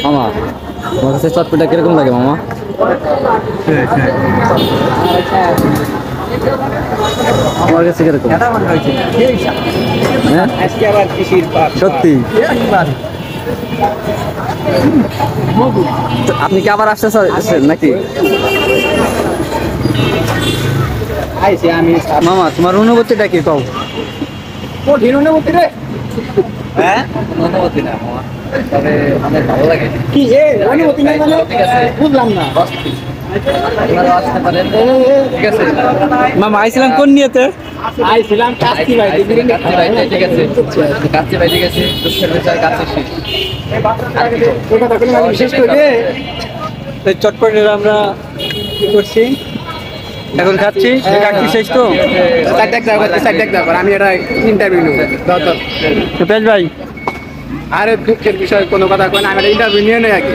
মামা আমার কাছে চটপটা কিরকম লাগে মামা? আমার কাছে কিরকম? সত্যি আপনি কি আবার আসতেছেন নাকি? মামা তোমার অনুভূতিটা কি কও? কঠিন অনুভূতি রে। হ্যাঁ অনুভূতি না মামা, তবে অনেক ভালো লাগে। কি অনুভূতি নাই মানে বুঝলাম না। আপনারা আসতে পারেন, ঠিক আছে? মামা আইছিলাম কোন নিয়েতে? আইছিলাম কাচ্চি ভাই, কাচ্চি ভাই, ঠিক আছে। কাচ্চি ভাই, ঠিক আছে। দুঃখের বিষয় কাচ্চি শেষ। ওই কথা বলে আমি শেষ করে দে। তো চটপটের আমরা কি করছি এখন খাচ্ছি, কাটছি শেষ তো। সাইড দেখ আমি এটা ইন্টারভিউ নেব। তো পেশ ভাই আরে দুঃখের বিষয় কোনো কথা কই না, আমি এটা ইন্টারভিউ নিয়ে নেই আগে।